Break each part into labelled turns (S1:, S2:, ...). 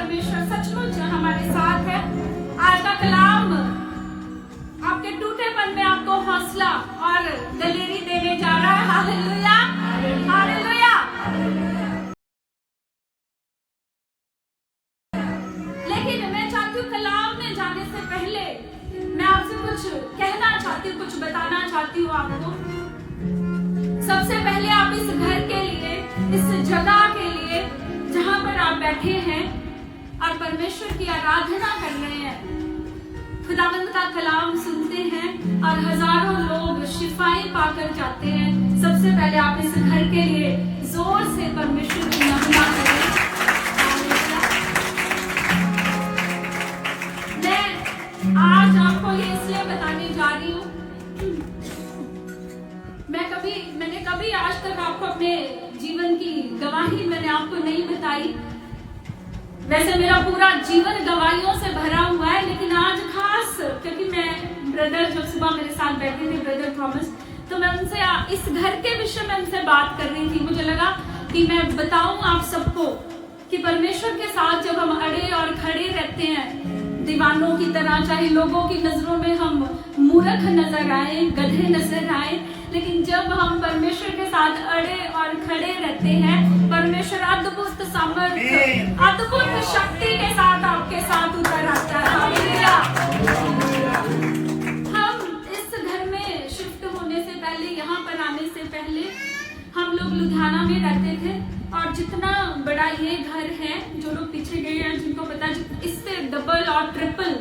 S1: परमेश्वर सचमुच हमारे साथ है। आज का कलाम आपके टूटेपन में आपको हौसला और दलेरी देने जा रहा है। Hallelujah, hallelujah. लेकिन मैं चाहती हूँ कलाम में जाने से पहले मैं आपसे कुछ कहना चाहती हूँ, कुछ बताना चाहती हूँ आपको। सबसे पहले आप इस घर के लिए, इस जगह के लिए जहां पर आप बैठे हैं और परमेश्वर की आराधना कर रहे हैं, खुदावंद का कलाम सुनते हैं और हजारों लोग शिफाएं पाकर जाते हैं। सबसे पहले आप इस घर के लिए जोर से परमेश्वर की महिमा करें। मैं आज आपको ये इसलिए बताने जा रही हूँ, मैंने कभी आज तक आपको अपने जीवन की गवाही मैंने आपको नहीं बताई। वैसे मेरा पूरा जीवन गवाहियों से भरा हुआ है, लेकिन आज खास क्योंकि मैं ब्रदर जब सुबह मेरे साथ बैठे थे, ब्रदर थॉमस, तो मैं उनसे इस घर के विषय में उनसे बात कर रही थी। मुझे लगा कि मैं बताऊं आप सबको कि परमेश्वर के साथ जब हम अड़े और खड़े रहते हैं दीवानों की तरह, चाहे लोगों की नजरों में हम मूर्ख नजर आए, गधे नजर आए, लेकिन जब हम परमेश्वर के साथ अड़े और खड़े रहते हैं, परमेश्वर अद्भुत सामर्थ्य, अद्भुत शक्ति के साथ आपके साथ उतर आता है। हालेलुया। हम इस घर में शिफ्ट होने से पहले, यहाँ पर आने से पहले हम लोग लुधियाना में रहते थे, और जितना बड़ा ये घर है, जो लोग पीछे गए हैं जिनको पता है, इससे डबल और ट्रिपल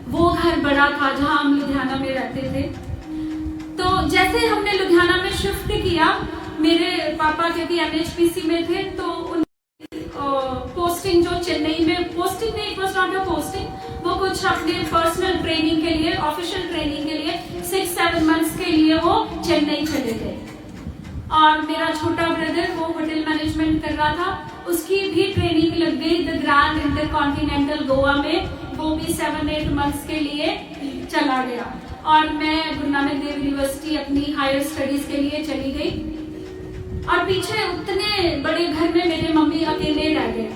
S1: वो घर बड़ा था जहां हम लुधियाना में रहते थे। तो जैसे हमने लुधियाना में शिफ्ट किया, मेरे पापा क्योंकि NHPC में थे, तो उनकी पोस्टिंग जो चेन्नई में, पोस्टिंग नहीं, वो कुछ अपने पर्सनल ट्रेनिंग के लिए, ऑफिशियल ट्रेनिंग के लिए 6-7 मंथ्स के लिए वो चेन्नई चले गए। और मेरा छोटा ब्रदर वो होटल मैनेजमेंट कर रहा था, उसकी भी ट्रेनिंग लग गई द ग्रैंड इंटरकॉन्टिनेंटल गोवा में, वो भी 7-8 मंथ्स के लिए चला गया। और मैं गुरु नानक देव यूनिवर्सिटी अपनी हायर स्टडीज के लिए चली गई, और पीछे उतने बड़े घर में मेरे मम्मी अकेले रह गए,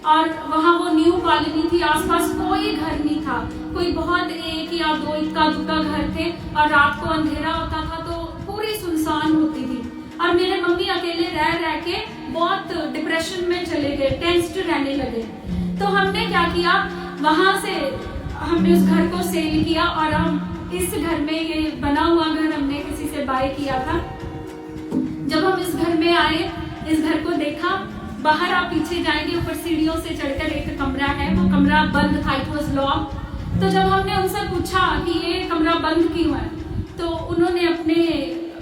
S1: और वहाँ वो न्यू कॉलोनी थी, आसपास कोई घर नहीं था, कोई बहुत एक या दो इक्का दुक्का घर थे, और रात को अंधेरा होता था तो पूरी सुनसान होती थी, और मेरे मम्मी अकेले रह के बहुत डिप्रेशन में चले गए, टेंस्ड रहने लगे। तो हमने क्या किया, वहां से हमने उस घर को सेल किया, और हम इस घर में, ये बना हुआ घर हमने किसी से बाय किया था। जब हम इस घर में आए, इस घर को देखा, बाहर आप पीछे जाएंगे, ऊपर सीढ़ियों से चढ़कर एक कमरा है, वो कमरा बंद था, इट वाज लॉक। तो जब हमने उनसे पूछा कि ये कमरा बंद क्यों है, तो उन्होंने अपने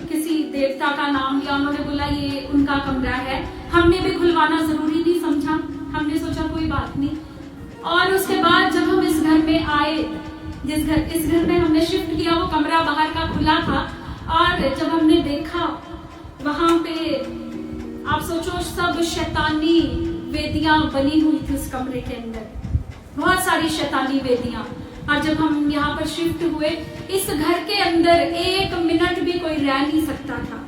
S1: किसी देवता का नाम लिया, उन्होंने बोला ये उनका कमरा है। हमने भी खुलवाना जरूरी नहीं समझा, हमने सोचा कोई बात नहीं। और उसके बाद जब हम इस घर में आए, इस घर में हमने शिफ्ट किया, वो कमरा बाहर का खुला था, और जब हमने देखा वहां पे, आप सोचो, सब शैतानी वेदियां बनी हुई थी उस कमरे के अंदर, बहुत सारी शैतानी वेदियां। और जब हम यहाँ पर शिफ्ट हुए, इस घर के अंदर 1 मिनट भी कोई रह नहीं सकता था।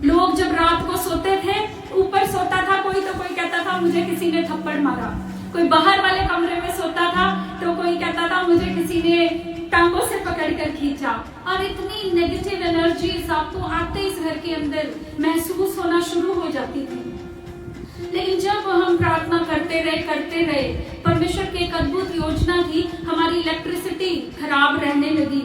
S1: लोग जब रात को सोते थे, ऊपर सोता था कोई, तो कोई कहता था मुझे किसी ने थप्पड़ मारा, कोई बाहर वाले कमरे में सोता था तो कोई कहता था मुझे किसी ने टांगों से पकड़कर खींचा। और इतनी नेगेटिव एनर्जीज आपको आते इस घर के अंदर महसूस होना शुरू हो जाती थी। लेकिन जब हम प्रार्थना करते रहे, परमेश्वर की एक अद्भुत योजना थी। हमारी इलेक्ट्रिसिटी खराब रहने लगी।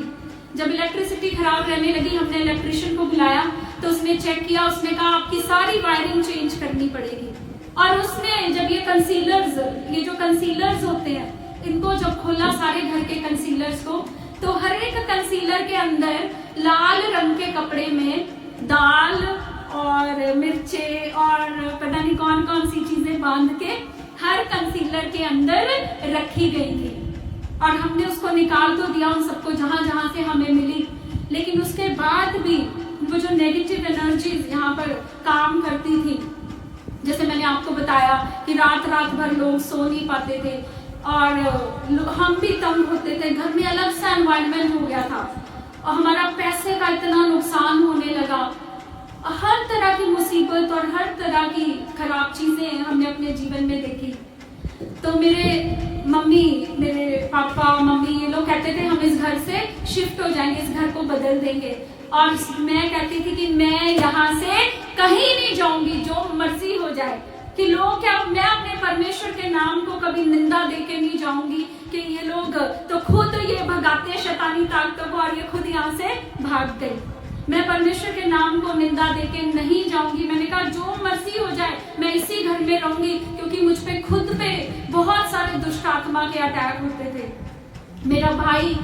S1: जब इलेक्ट्रिसिटी खराब रहने लगी, हमने इलेक्ट्रिशियन को बुलाया, तो उसने चेक किया, उसने कहा आपकी सारी वायरिंग चेंज करनी पड़ेगी। और उसने जब ये जो कंसीलर्स होते हैं, इनको जब खोला, सारे घर के कंसीलर्स को, तो हर एक कंसीलर के अंदर लाल रंग के कपड़े में दाल और मिर्चे और पता नहीं कौन कौन सी चीजें बांध के हर कंसीलर के अंदर रखी गई थी। और हमने उसको निकाल तो दिया उन सबको जहां जहां से हमें मिली, लेकिन उसके बाद भी वो जो नेगेटिव एनर्जीज यहाँ पर काम करती थी, जैसे मैंने आपको बताया कि रात भर लोग सो नहीं पाते थे, और हम भी तंग होते थे, घर में अलग सा एनवायरनमेंट हो गया था, और हमारा पैसे का इतना नुकसान होने लगा, हर तरह की मुसीबत और हर तरह की खराब चीजें हमने अपने जीवन में देखी। तो मेरे मम्मी, मेरे पापा मम्मी ये लोग कहते थे हम इस घर से शिफ्ट हो जाएंगे, इस घर को बदल देंगे। और मैं कहती थी कि मैं यहाँ से कहीं नहीं जाऊंगी, जो मर्जी हो जाए। कि लोग क्या, मैं अपने परमेश्वर के नाम को कभी निंदा देके नहीं जाऊंगी कि ये लोग तो खुद ये भगाते शैतानी ताकतों को और ये खुद यहाँ से भाग गई। मैं परमेश्वर के नाम को निंदा देके नहीं जाऊंगी। मैंने कहा जो मर्जी हो जाए मैं इसी घर में रहूंगी, क्योंकि मुझ पे खुद पे बहुत सारे दुष्ट आत्मा के अटैक होते थे। मेरा भाई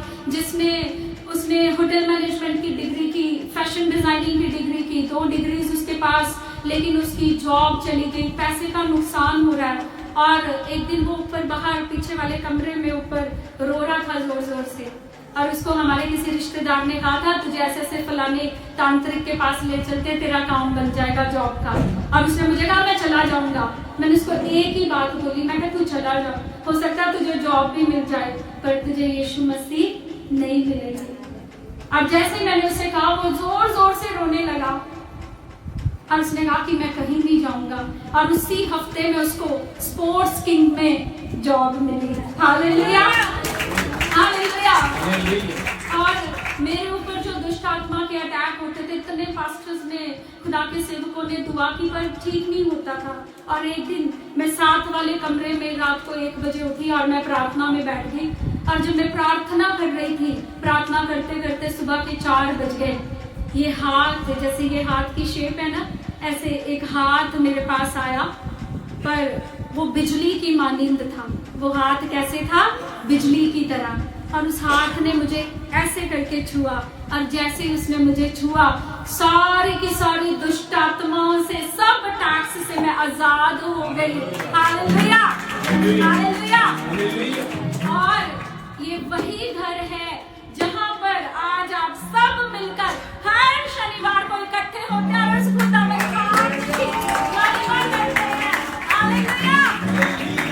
S1: उसने होटल मैनेजमेंट की डिग्री की, फैशन डिजाइनिंग की डिग्री की, 2 डिग्रीज उसके पास, लेकिन उसकी जॉब चली गई, पैसे का नुकसान हो रहा है। और एक दिन वो ऊपर बाहर पीछे वाले कमरे में ऊपर रो रहा था जोर जोर से, और उसको हमारे किसी रिश्तेदार ने कहा था तुझे ऐसे ऐसे फलाने तांत्रिक के पास ले चलते, तेरा काम बन जाएगा जॉब का। और उसने मुझे कहा मैं चला जाऊंगा। मैंने उसको एक ही बात बोली, मैं कहा तू चला जा, हो सकता है तुझे जॉब भी मिल जाए पर तुझे यीशु मसीह नहीं मिलेगी। अब जैसे मैंने उसे कहा वो जोर जोर से रोने लगा और उसने कहा कि मैं कहीं नहीं जाऊंगा। और उसी हफ्ते में उसको स्पोर्ट्स किंग में जॉब मिली है। Hallelujah, hallelujah. और मेरे ऊपर जो दुष्ट आत्मा के अटैक होते थे, इतने पास्टर्स ने, खुदा के सेवकों ने दुआ की पर ठीक नहीं होता था। और एक दिन मैं 7 वाले कमरे में रात को 1 बजे उठी और मैं प्रार्थना में बैठ गई। और जब मैं प्रार्थना कर रही थी, प्रार्थना करते करते सुबह के 4 बज गए। ये हाथ, जैसे ये हाथ की शेप है ना, ऐसे एक हाथ मेरे पास आया, पर वो बिजली की मानिंद था। वो हाथ कैसे था? बिजली की तरह। और उस हाथ ने मुझे ऐसे करके छुआ, और जैसे ही उसने मुझे छुआ, सारी की सारी दुष्ट आत्माओं से, सब टैक्स से मैं आजाद हो गई। Hallelujah, hallelujah. और ये वही घर है जहां पर आज आप सब मिलकर हर शनिवार को इकट्ठे होते हैं और उस खुदा में महिमा करते हैं। Hallelujah,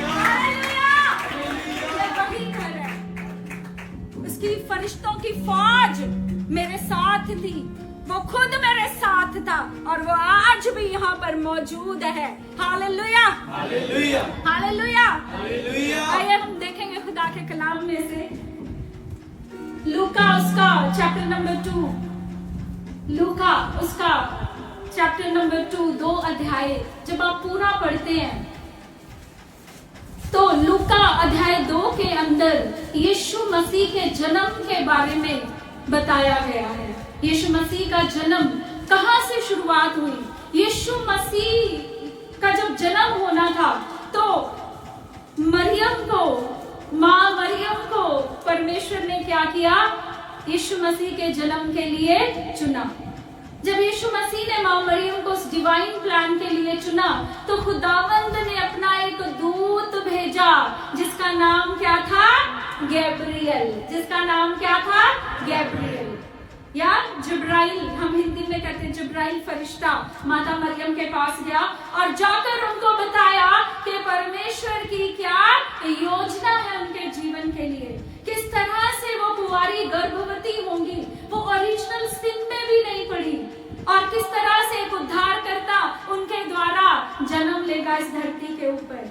S1: hallelujah. ये वही घर है। उसकी फरिश्तों की फौज मेरे साथ थी, वो खुद मेरे साथ था और वो आज भी यहाँ पर मौजूद है। Hallelujah, hallelujah, hallelujah, hallelujah. आइए हम देखेंगे खुदा के कलाम में से लूका उसका चैप्टर नंबर 2, लूका उसका चैप्टर नंबर 2, 2 अध्याय जब आप पूरा पढ़ते हैं तो लूका अध्याय 2 के अंदर यीशु मसीह के जन्म के बारे में बताया गया है। यीशु मसीह का जन्म कहां से शुरुआत हुई? यीशु मसीह का जब जन्म होना था तो माँ मरियम को परमेश्वर ने क्या किया? यीशु मसीह के जन्म के लिए चुना। जब यीशु मसीह ने माँ मरियम को उस डिवाइन प्लान के लिए चुना तो खुदावंद ने अपना एक दूत भेजा जिसका नाम क्या था? गैब्रियल। जिसका नाम क्या था? गैब्रियल या जिब्राइल, हम हिंदी में कहते हैं जिब्राइल फरिश्ता माता मरियम के पास गया और जाकर उनको बताया कि परमेश्वर की क्या योजना है उनके जीवन के लिए, किस तरह से वो कुंवारी गर्भवती होंगी, वो ओरिजिनल सिन में भी नहीं पड़ी, और किस तरह से एक उद्धारकर्ता उनके द्वारा जन्म लेगा इस धरती के ऊपर।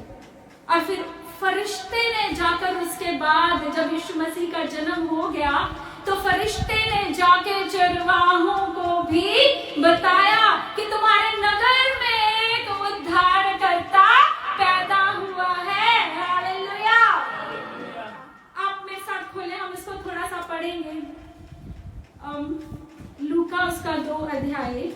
S1: और फिर फरिश्ते ने जाकर उसके बाद जब यीशु मसीह का जन्म हो गया तो फरिश्ते ने जाके चरवाहों को भी बताया कि तुम्हारे नगर में एक उद्धारकर्ता पैदा हुआ है। हालेलुया। आप मेरे साथ खोले, हम इसको थोड़ा सा पढ़ेंगे। लूका उसका 2 अध्याय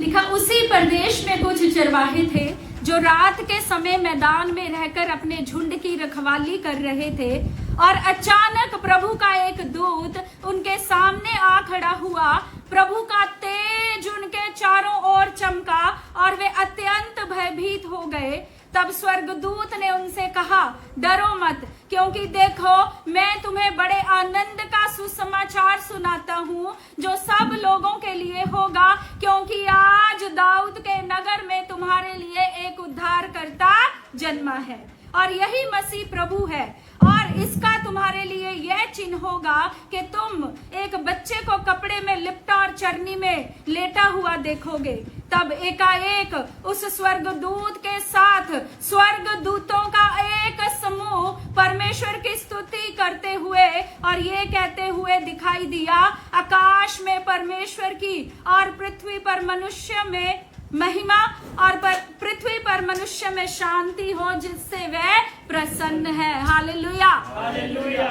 S1: लिखा, उसी प्रदेश में कुछ चरवाहे थे जो रात के समय मैदान में रहकर अपने झुंड की रखवाली कर रहे थे, और अचानक प्रभु का एक दूत उनके सामने आ खड़ा हुआ। प्रभु का तेज उनके चारों ओर चमका और वे अत्यंत भयभीत हो गए। तब स्वर्गदूत ने उनसे कहा, डरो मत, क्योंकि देखो मैं तुम्हें बड़े आनंद का सुसमाचार सुनाता हूँ जो सब लोगों के लिए होगा, क्योंकि आज दाऊद के नगर में तुम्हारे लिए एक उद्धारकर्ता जन्मा है और यही मसीह प्रभु है। और इसका तुम्हारे लिए यह चिन्ह होगा कि तुम एक बच्चे को कपड़े में लिपटा और चरनी में लेटा हुआ देखोगे। तब एकाएक उस स्वर्गदूत के साथ स्वर्गदूतों का एक समूह परमेश्वर की स्तुति करते हुए और ये कहते हुए दिखाई दिया, आकाश में परमेश्वर की और पृथ्वी पर मनुष्य में महिमा और पृथ्वी पर मनुष्य में शांति हो जिससे वह प्रसन्न है। Hallelujah, hallelujah.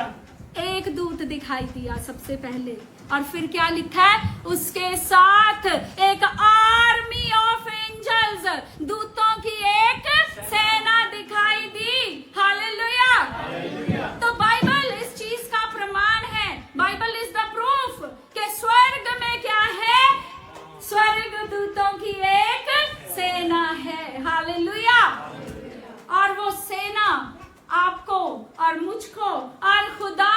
S1: एक दूत दिखाई दिया सबसे पहले, और फिर क्या लिखा है, उसके साथ एक आर्मी ऑफ एंजल्स, दूतों की एक सेना दिखाई दी। Hallelujah, hallelujah. तो बाइबल इस चीज का प्रमाण है, बाइबल इज द प्रूफ कि स्वर्ग में क्या है, स्वर्ग दूतों की एक सेना है। हालेलुया। और वो सेना आपको और मुझको और खुदा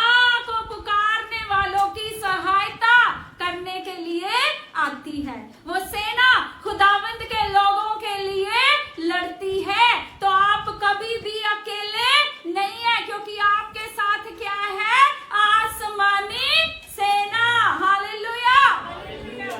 S1: को पुकारने वालों की सहायता करने के लिए आती है। वो सेना खुदावंद के लोगों के लिए लड़ती है। तो आप कभी भी अकेले नहीं है, क्योंकि आपके साथ क्या है, आसमानी सेना। Hallelujah,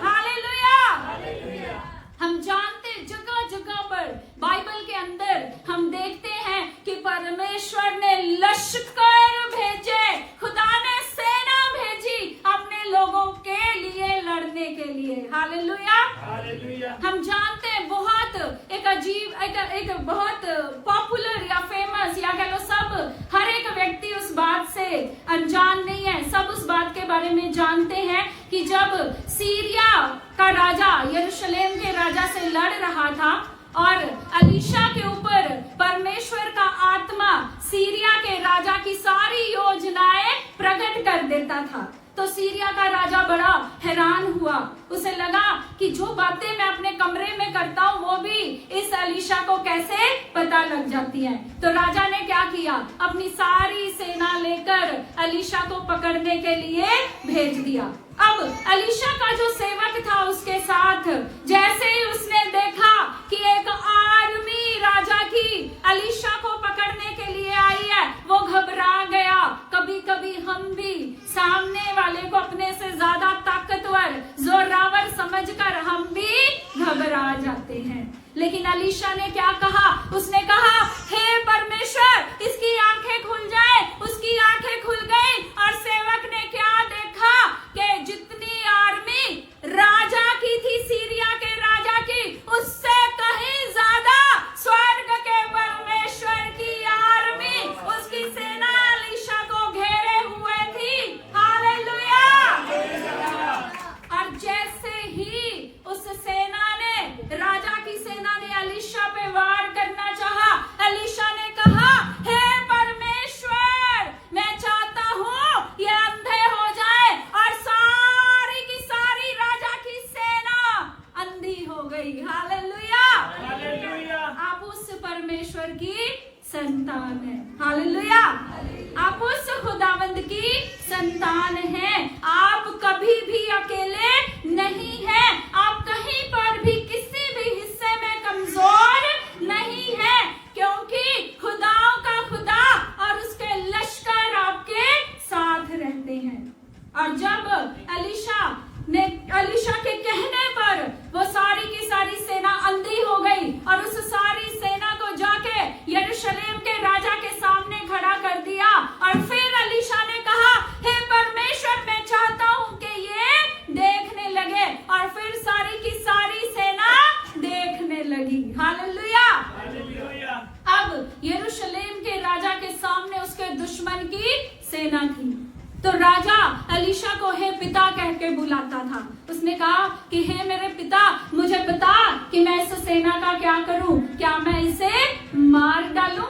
S1: hallelujah. हम जानते जगह जगह पर बाइबल के अंदर हम देखते हैं कि परमेश्वर ने लश्कर भेजे, खुदा ने सेना भेजी अपने लोगों के लिए लड़ने के लिए। Hallelujah, hallelujah. हम जानते हैं बहुत एक अजीब एक बहुत पॉपुलर या फेमस या कह लो सब, हर एक व्यक्ति उस बात से अनजान नहीं है, सब उस बात के बारे में जानते हैं कि जब सीरिया का राजा यरूशलेम के राजा से लड़ रहा था और अलीशा के ऊपर परमेश्वर का आत्मा सीरिया के राजा की सारी योजनाएं प्रकट कर देता था, तो सीरिया का राजा बड़ा हैरान हुआ। उसे लगा कि जो बातें मैं अपने कमरे में करता हूँ वो भी इस अलीशा को कैसे पता लग जाती है। तो राजा ने क्या किया, अपनी सारी सेना लेकर अलीशा को पकड़ने के लिए भेज दिया। अब अलीशा का जो सेवक था उसके साथ जैसे ही उसने देखा कि एक आर्मी राजा की अलीशा को पकड़ने के लिए आई है, वो घबरा गया। कभी कभी हम भी सामने वाले को अपने से ज्यादा ताकतवर, जोरावर समझकर हम भी घबरा जाते हैं। लेकिन अलीशा ने क्या कहा, उसने कहा, हे परमेश्वर इसकी आंखें खुल जाए। उसकी आंखें खुल गई और सेवक ने क्या देखा कि जितनी आर्मी राजा की थी, सीरिया के राजा की, उससे कहीं ज्यादा स्वर्ग के परमेश्वर की आर्मी, उसकी सेना अलीशा को घेरे हुए थी। हालेलुया। और जैसे ही उस सेना ने, राजा की सेना ने अलीशा पे वार करना चाहा, अलीशा ने कहा, हे परमेश्वर मैं चाहता हूँ ये अंधे हो जाए, और सारी की सारी राजा की सेना अंधी हो गई। Hallelujah, hallelujah. आप उस परमेश्वर की संतान है। हालेलुया, आप उस खुदावंद की संतान हैं। आप कभी भी अकेले नहीं हैं। आप कहीं पर भी किसी भी हिस्से में कमजोर नहीं है, क्योंकि खुदाओं का खुदा और उसके लश्कर आपके साथ रहते हैं। और जब अलीशा के कहने पर वो सारी की सारी सेना अंधी हो गई और उस सारी सेना को जाके यरूशलेम के राजा के सामने खड़ा कर दिया, और फिर अलीशा ने कहा, हे परमेश्वर मैं चाहता हूँ कि ये देखने लगे, और फिर सारी की सारी सेना देखने लगी। Hallelujah, hallelujah. अब यरूशलेम के राजा के सामने उसके दुश्मन की सेना थी, तो राजा अलीशा को हे पिता कह के बुलाता था। उसने कहा कि हे मेरे पिता, मुझे बता कि मैं इस सेना का क्या करूं, क्या मैं इसे मार डालूं?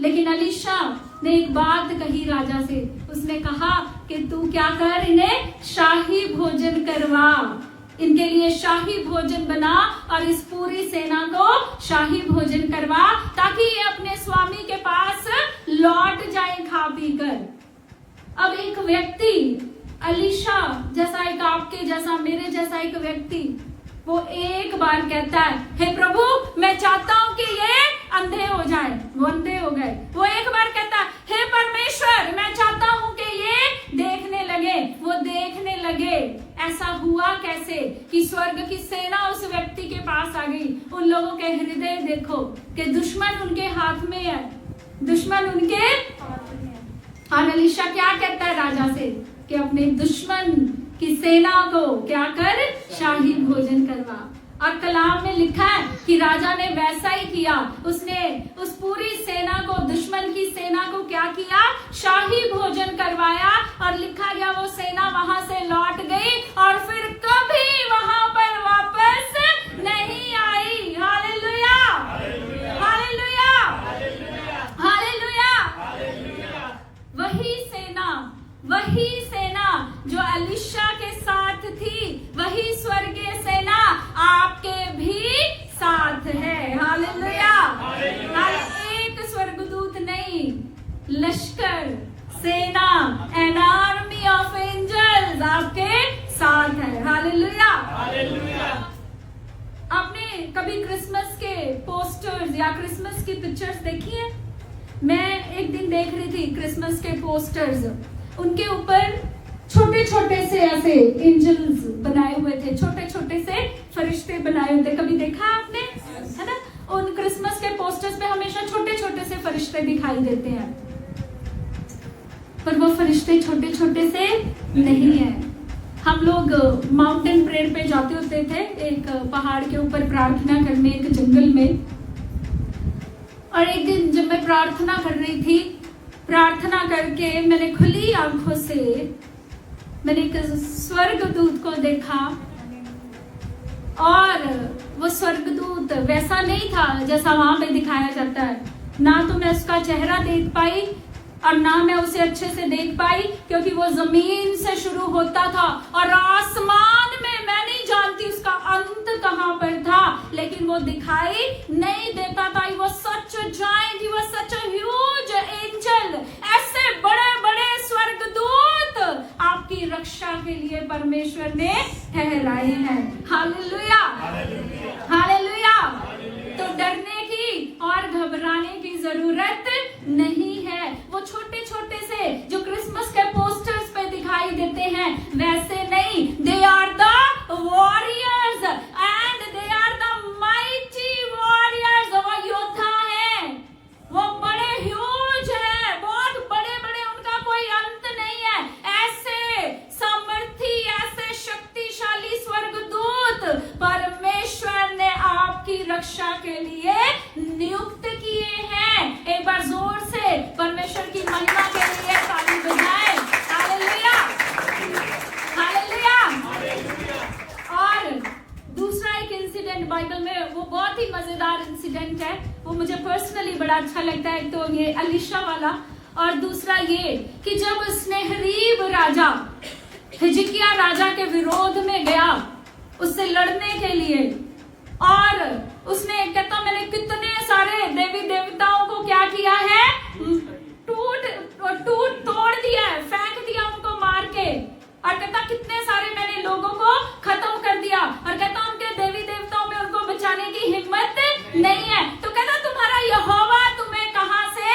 S1: लेकिन अलीशा ने एक बात कही राजा से, उसने कहा कि तू क्या कर, इन्हें शाही भोजन करवा, इनके लिए शाही भोजन बना और इस पूरी सेना को शाही भोजन करवा, ताकि ये अपने स्वामी के पास लौट जाए खा पी कर। अब एक व्यक्ति, अलीशा जैसा, एक आपके जैसा, मेरे जैसा एक व्यक्ति, वो एक बार कहता है, हे प्रभु मैं चाहता हूं कि ये अंधे हो जाए। वो अंधे हो गए। वो एक बार कहता है, हे परमेश्वर मैं चाहता हूं कि ये देखने लगे। वो देखने लगे। ऐसा हुआ कैसे कि स्वर्ग की सेना उस व्यक्ति के पास आ गई। उन लोगों के हृदय देखो कि दुश्मन उनके हाथ में है, दुश्मन उनके हाथ में है। और अलीशा क्या कहता है राजा से कि अपने दुश्मन की सेना को क्या कर, शाही भोजन करवा। और कलाम में लिखा है कि राजा ने वैसा ही किया। उसने उस पूरी सेना को, दुश्मन की सेना को क्या किया, शाही भोजन करवाया। और लिखा गया वो सेना वहां से लौट गई और फिर कभी वहां पर वापस नहीं आई। Hallelujah, hallelujah, hallelujah. वही सेना जो अलीशा के साथ थी, वही स्वर्गीय सेना आपके भी साथ है। हालेलुया। एक स्वर्गदूत नहीं, लश्कर, सेना, एन आर्मी ऑफ एंजल्स आपके साथ है। हालेलुया। आपने कभी क्रिसमस के पोस्टर्स या क्रिसमस की पिक्चर्स देखी है? मैं एक दिन देख रही थी क्रिसमस के पोस्टर्स। उनके ऊपर छोटे छोटे से ऐसे एंजल्स बनाए हुए थे, छोटे छोटे से फरिश्ते बनाए हुए थे। कभी देखा आपने? है ना? उन क्रिसमस के पोस्टर्स पे हमेशा छोटे छोटे से फरिश्ते दिखाई देते हैं, पर वो फरिश्ते छोटे छोटे से नहीं है। हम लोग माउंटेन प्रेयर पे जाते होते थे, एक पहाड़ के ऊपर प्रार्थना करने, एक जंगल में। और एक दिन जब मैं प्रार्थना कर रही थी, प्रार्थना करके मैंने खुली आंखों से मैंने एक स्वर्गदूत को देखा। और वो स्वर्गदूत वैसा नहीं था जैसा वहां पे दिखाया जाता है। ना तो मैं उसका चेहरा देख पाई और ना मैं उसे अच्छे से देख पाई, क्योंकि वो जमीन से शुरू होता था और आसमान में, मैं नहीं जानती उसका अंत कहां पर था, लेकिन वो दिखाई नहीं देता था। He was such a giant, he was such a huge angel। ऐसे बड़े बड़े स्वर्गदूत आपकी रक्षा के लिए परमेश्वर ने ठहराए हैं। Hallelujah, hallelujah. तो डरने की और घबराने की जरूरत नहीं है। वो छोटे छोटे से जो क्रिसमस के पोस्टर्स पे दिखाई देते हैं, वैसे नहीं। They are the warriors and they are the mighty warriors. वो योद्धा है, वो बड़े ह्यूज है, बहुत बड़े बड़े, उनका कोई अंत नहीं है। ऐसे सामर्थी, ऐसे शक्तिशाली स्वर्गदूत परमेश्वर ने आपकी रक्षा के लिए नियुक्त किए हैं। एक बार जोर से परमेश्वर की महिमा के लिए ताली बजाएं। Hallelujah, hallelujah. और दूसरा एक इंसिडेंट बाइबल में, वो बहुत ही मजेदार इंसिडेंट है, वो मुझे पर्सनली बड़ा अच्छा लगता है। तो ये अलीशा वाला, और दूसरा ये कि जब स्नेहरीब राजा हिजकिय्याह राजा के विरोध में गया उससे लड़ने के लिए, और उसने कहता मैंने कितने सारे देवी देवताओं को क्या किया है, टूट तोड़ दिया है, फेंक दिया उनको मार के। और कहता कितने सारे मैंने लोगों को खत्म कर दिया। और कहता उनके देवी देवताओं में उनको बचाने की हिम्मत नहीं है। तो कहता तुम्हारा यहोवा तुम्हें कहां से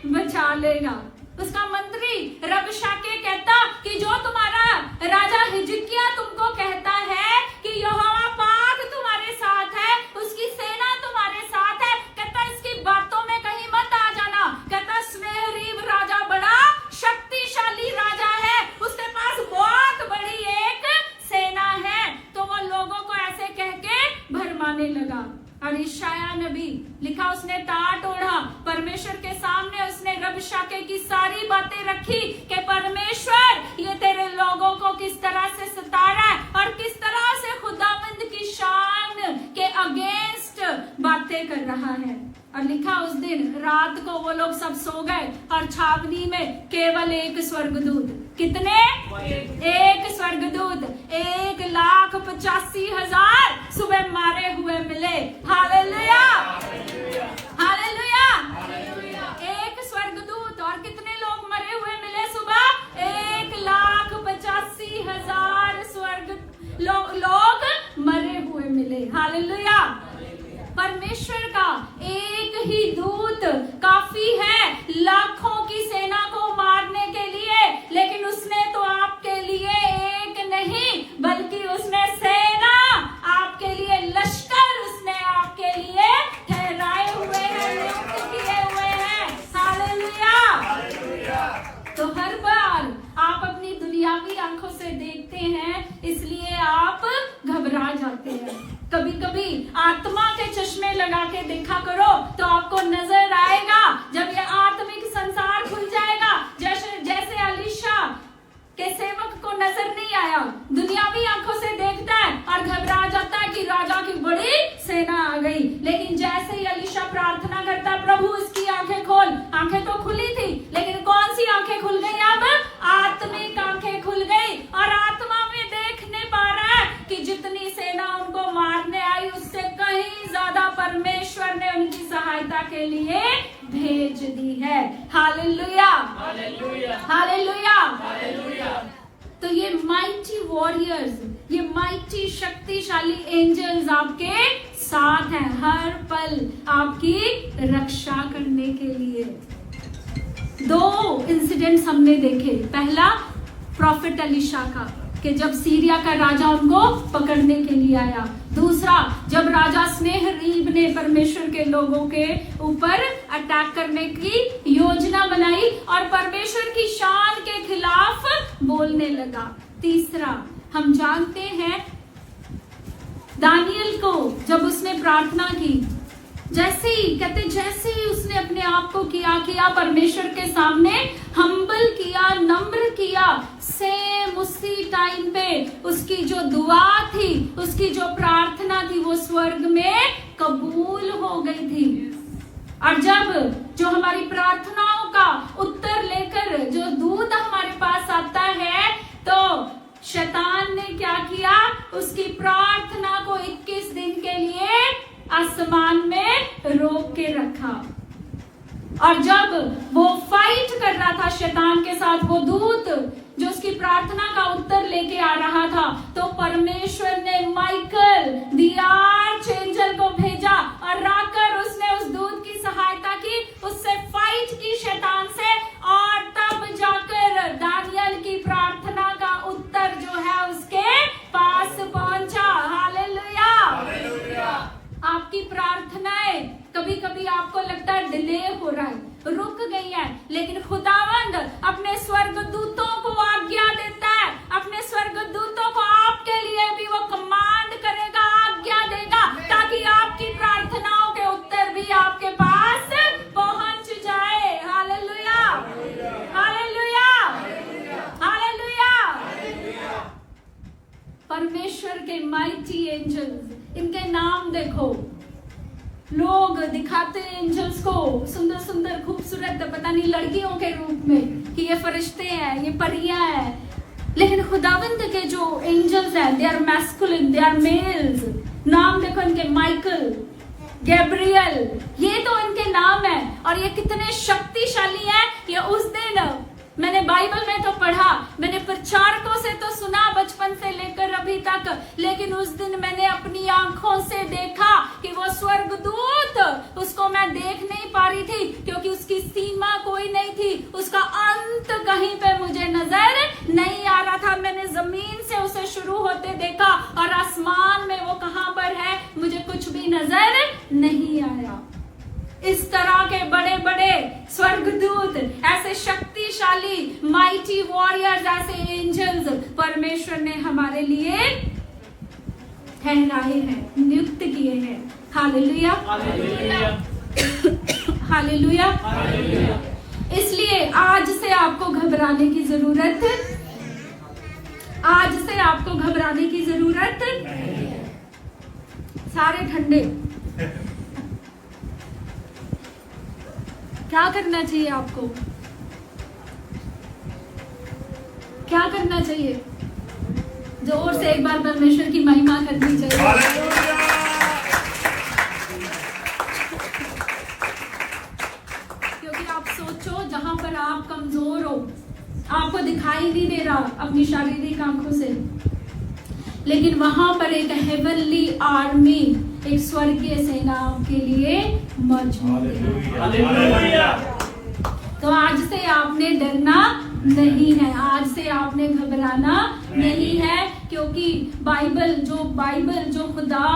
S1: बचा लेगा। उसका मंत्री रबशाके कहता कि जो तुम्हारा राजा हिजकिय्याह तुमको कहता है कि यहोवा पाक तुम्हारे साथ है, उसकी सेना तुम्हारे साथ है, कहता इसकी बातों में कहीं मत आ जाना। कहता स्नेहरीब राजा बड़ा शक्तिशाली राजा है, उसके पास बहुत बड़ी एक सेना है। तो वो लोगों को ऐसे कह के भरमाने लगा। और यशायाह नबी लिखा, उसने टाट ओढ़ा, परमेश्वर के सामने उसने रबशाके की सारी बातें रखी कि परमेश्वर ये तेरे लोगों को किस तरह से सता रहा है और किस तरह से खुदावंद की शान के अगेंस्ट बातें कर रहा है। और लिखा उस दिन रात को वो लोग सब सो गए और छावनी में केवल एक स्वर्गदूत, कितने? एक स्वर्गदूत 1,50,000 85,000 सुबह मारे हुए मिले। Hallelujah, hallelujah. एक स्वर्गदूत और कितने लोग मरे हुए मिले सुबह? 1,85,000 लोग मरे हुए मिले। हालेलुया। परमेश्वर का एक ही दूत काफी है लाखों की सेना को मारने के लिए, लेकिन उसने तो आपके लिए एक नहीं बल्कि उसने सेना, आपके लिए लश्कर उसने आपके लिए ठहराए हुए हैं, नियुक्त किए हुए हैं। हालेलुया। तो हर बार आप अपनी दुनियावी आंखों से देखते हैं, इसलिए आप घबरा जाते हैं। कभी कभी आत्मा के चश्मे लगा के देखा करो तो आपको नजर आएगा, जब ये आत्मिक संसार खुल जाएगा, जैसे अलीशा के सेवक को नजर नहीं आया, दुनियावी आंखों से देखता है और घबरा जाता है कि राजा की बड़ी सेना आ गई। लेकिन जैसे ही अलीशा प्रार्थना करता, प्रभु इसकी आंखें खोल, आंखें तो खुली थी, लेकिन कौन सी आंखें खुल गई? अब आत्मिक आंखें खुल गई और आत्मा में देखने पा रहा है कि जितनी सेना उनको मारने आई उससे कहीं ज्यादा परमेश्वर ने उनकी सहायता के लिए भेज दी है। Hallelujah, hallelujah, hallelujah, hallelujah. तो ये माइटी वॉरियर्स, ये माइटी शक्तिशाली एंजल्स आपके साथ हैं, हर पल आपकी रक्षा करने के लिए। 2 इंसिडेंट्स हमने देखे। पहला प्रॉफिट अलीशा का, कि जब सीरिया का राजा उनको पकड़ने के लिए आया। दूसरा, जब राजा स्नेहरीब ने परमेश्वर के लोगों के ऊपर अटैक करने की योजना बनाई और परमेश्वर की शान के खिलाफ बोलने लगा। तीसरा, हम जानते हैं दानियल को जब उसने प्रार्थना की, जैसे ही उसने अपने आप को किया परमेश्वर के सामने हम्बल किया, नम्र किया, सेम उसी टाइम पे उसकी जो दुआ थी, उसकी जो प्रार्थना थी, वो स्वर्ग में कबूल हो गई थी। और जब जो हमारी प्रार्थनाओं का उत्तर लेकर जो दूत हमारे पास आता है, तो शैतान ने क्या किया? उसकी प्रार्थना को 21 दिन के लिए आसमान में रोक के रखा। और जब वो फाइट कर रहा था शैतान के साथ, वो दूत जो उसकी प्रार्थना का उत्तर लेके आ रहा था, तो परमेश्वर ने माइकल द आर्चएंजल को भेजा और आकर उसने उस दूत की सहायता की, उससे फाइट की शैतान से, और तब जाकर दानियल की प्रार्थना का उत्तर जो है उसके पास पहुंचा। Hallelujah, hallelujah. आपकी प्रार्थनाएं कभी कभी आपको लगता है डिले हो रहा है, रुक गई है, लेकिन खुदावंद अपने स्वर्गदूतों को आज्ञा देता है, अपने स्वर्गदूतों को आपके लिए भी वो कमांड करेगा, आज्ञा देगा, ताकि आपकी प्रार्थनाओं के उत्तर भी आपके पास पहुंच जाए। Hallelujah, hallelujah, hallelujah. परमेश्वर के माइटी एंजल्स, इनके नाम देखो। लोग दिखाते हैं एंजल्स को सुंदर सुंदर खूबसूरत, पता नहीं लड़कियों के रूप में, कि ये फरिश्ते हैं, ये परियां हैं, लेकिन खुदावंद के जो एंजल्स हैं, they are masculine, they are males. नाम देखो इनके, माइकल, गैब्रियल, ये तो इनके नाम है, और ये कितने शक्तिशाली हैं। ये उस दिन मैंने बाइबल में तो पढ़ा, मैंने प्रचारकों से तो सुना बचपन से लेकर अभी तक, लेकिन उस दिन मैंने अपनी आंखों से देखा कि वो स्वर्गदूत, उसको मैं देख नहीं पा रही थी क्योंकि उसकी सीमा कोई नहीं थी, उसका अंत कहीं पे मुझे नजर नहीं आ रहा था। मैंने जमीन से उसे शुरू होते देखा और आसमान में वो कहां पर है मुझे कुछ भी नजर नहीं आया। इस तरह के बड़े बड़े स्वर्गदूत, ऐसे शक्तिशाली माइटी वॉरियर्स, ऐसे एंजल्स परमेश्वर ने हमारे लिए ठहराए हैं, नियुक्त किए हैं। Hallelujah, hallelujah, hallelujah. इसलिए आज से आपको घबराने की जरूरत, आज से आपको घबराने की जरूरत, सारे ठंडे। क्या करना चाहिए आपको? क्या करना चाहिए? जोर से एक बार परमेश्वर की महिमा करनी चाहिए। क्योंकि आप सोचो, जहां पर आप कमजोर हो, आपको दिखाई नहीं दे रहा अपनी शारीरिक आंखों से, लेकिन वहां पर एक हेवनली आर्मी, एक स्वर्गीय सेना आपके लिए मौजूद है। तो आज से आपने डरना नहीं है, आज से आपने घबराना नहीं है, क्योंकि बाइबल जो खुदा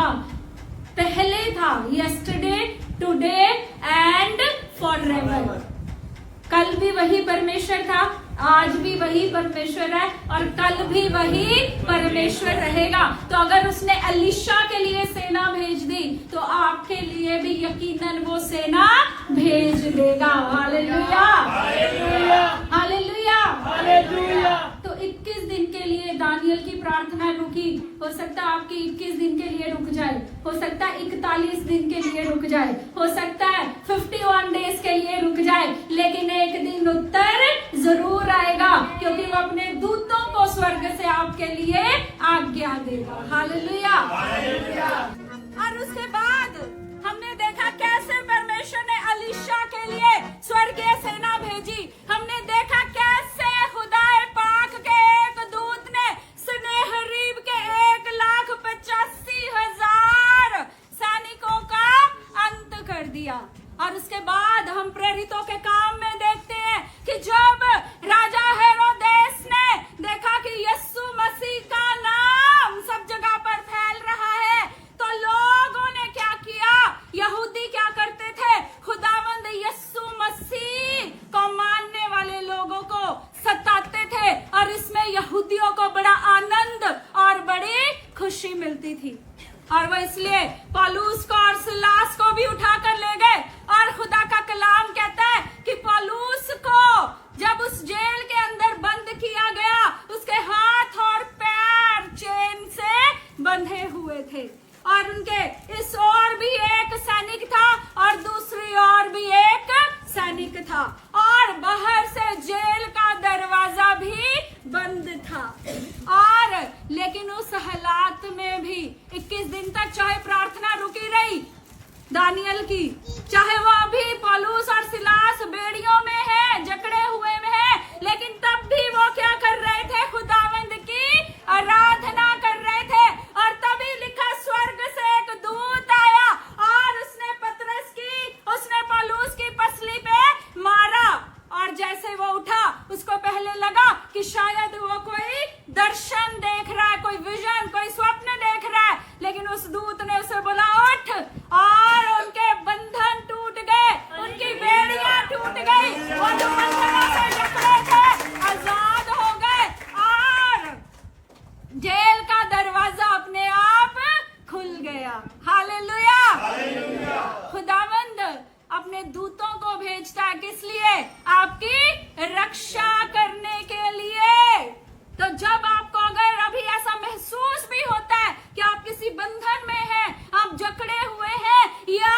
S1: पहले था, यस्टरडे, टुडे एंड फॉरएवर, कल भी वही परमेश्वर था, आज भी वही परमेश्वर है और कल भी वही परमेश्वर रहेगा। तो अगर उसने एलीशा के लिए सेना भेज दी तो आपके लिए भी यकीनन वो सेना भेज देगा। Hallelujah, hallelujah, hallelujah. तो 21 दिन के लिए दानियल की प्रार्थना रुकी, हो सकता है आपकी 21 दिन के लिए रुक जाए, हो सकता है 41 दिन के लिए रुक जाए, हो सकता है 51 डेज के लिए रुक जाए, लेकिन एक दिन उत्तर जरूर आएगा, क्योंकि वो अपने दूतों को स्वर्ग से आपके लिए आज्ञा देगा। हालेलुया। और उसके बाद हमने देखा कैसे परमेश्वर ने एलीशा के लिए स्वर्गीय सेना भेजी। हमने देखा कैसे खुदाए पाक के एक दूत ने सनेहरीब के 1,85,000 सैनिकों का अंत कर दिया। और उसके बाद हम प्रेरितों के काम में देखते हैं कि जब राजा हेरोदेस ने देखा कि यीशु मसीह का नाम सब जगह पर फैल रहा है, तो लोगों ने क्या किया, यहूदी क्या करते थे, खुदावंद यीशु मसीह को मानने वाले लोगों को सताते थे, और इसमें यहूदियों को बड़ा आनंद और बड़ी खुशी मिलती थी। और वो इसलिए पौलुस को और सिलास को भी उठाकर ले गए। और खुदा का कलाम कहता है कि पौलुस को जब उस जेल के अंदर बंद किया गया, उसके हाथ और पैर चेन से बंधे हुए थे, और उनके इस ओर भी एक सैनिक था और दूसरी ओर भी एक सैनिक था, और बाहर से जेल का दरवाजा भी बंद था। और लेकिन उस हालात में भी 21 दिन तक चाहे प्रार्थना रुकी रही दानियल की, चाहे वो अभी पौलुस और सिलास बेड़ियों में है, जकड़े हुए में है, लेकिन तब भी वो क्या कर रहे थे, खुदावंद की आराधना कर रहे थे। और तभी लिखा, स्वर्ग से एक दूत आया और उसने पतरस की, उसने पौलुस की पसली पे मारा, और जैसे वो उठा उसको पहले लगा कि शायद वो कोई दर्शन देख रहा है, कोई विजन, कोई स्वप्न देख रहा है, लेकिन उस दूत ने उसे बोला उठ, और उनके बंधन टूट गए, उनकी बेड़ियां टूट गई, वो जो बंधनों से जकड़े थे आजाद हो गए, और जेल का दरवाजा अपने आप खुल गया। हालेलुया। खुदावंद अपने दूतों को भेजता है, किस लिए, आपकी रक्षा करने के लिए। तो जब आपको अगर अभी ऐसा महसूस भी होता है कि आप किसी बंधन में हैं, आप जकड़े हुए हैं, या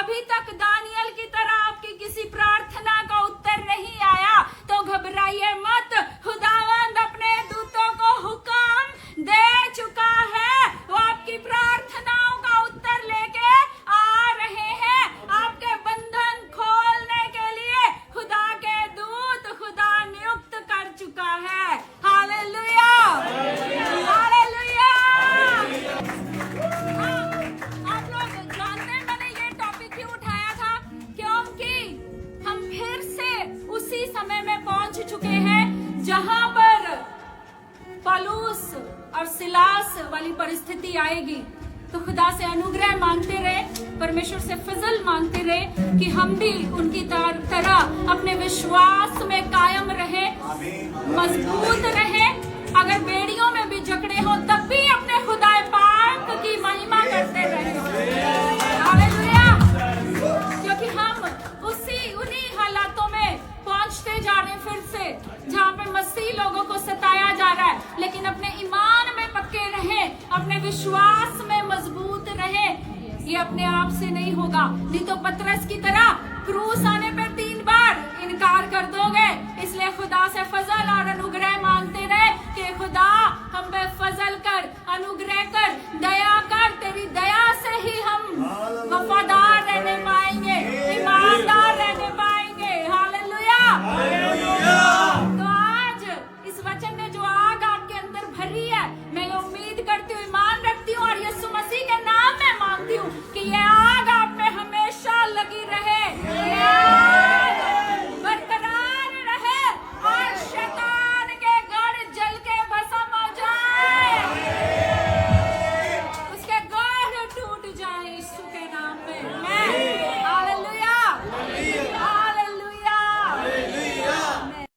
S1: अभी तक दानियल की तरह आपकी किसी प्रार्थना का उत्तर नहीं आया, तो घबराइए मत। खुदावंद अपने दूतों को हुक्म दे चुका है, वो आपकी प्रार्थनाओं का उत्तर लेके आ रहे हैं। आपके बंधन खोलने के लिए खुदा के दूत खुदा नियुक्त कर चुका है। Hallelujah, hallelujah. आप लोग जानते हैं मैंने ये टॉपिक क्यों उठाया था, क्योंकि हम फिर से उसी समय में पहुंच चुके हैं जहां पर पौलुस और सिलास वाली परिस्थिति आएगी। तो खुदा से अनुग्रह मांगते रहे, परमेश्वर से फजल मांगते रहे कि हम भी उनकी तरह अपने विश्वास में कायम रहे, मजबूत रहे। अगर बेड़ियों में भी जकड़े हो तब भी अपने खुदा पाक की महिमा करते रहे। हालेलुया। क्योंकि हम उन्हीं हालातों में पहुंचते जा रहे हैं फिर से, जहाँ पे मसीह लोगों को सताया जा रहा है, लेकिन अपने ईमान में पक्के रहे, अपने विश्वास में मजबूत रहे। ये अपने आप से नहीं होगा, नहीं तो पतरस की तरह क्रूस आने पर 3 बार इनकार कर दोगे। इसलिए खुदा से फजल और अनुग्रह मांगते रहे कि खुदा हम पे फजल अनुग्रह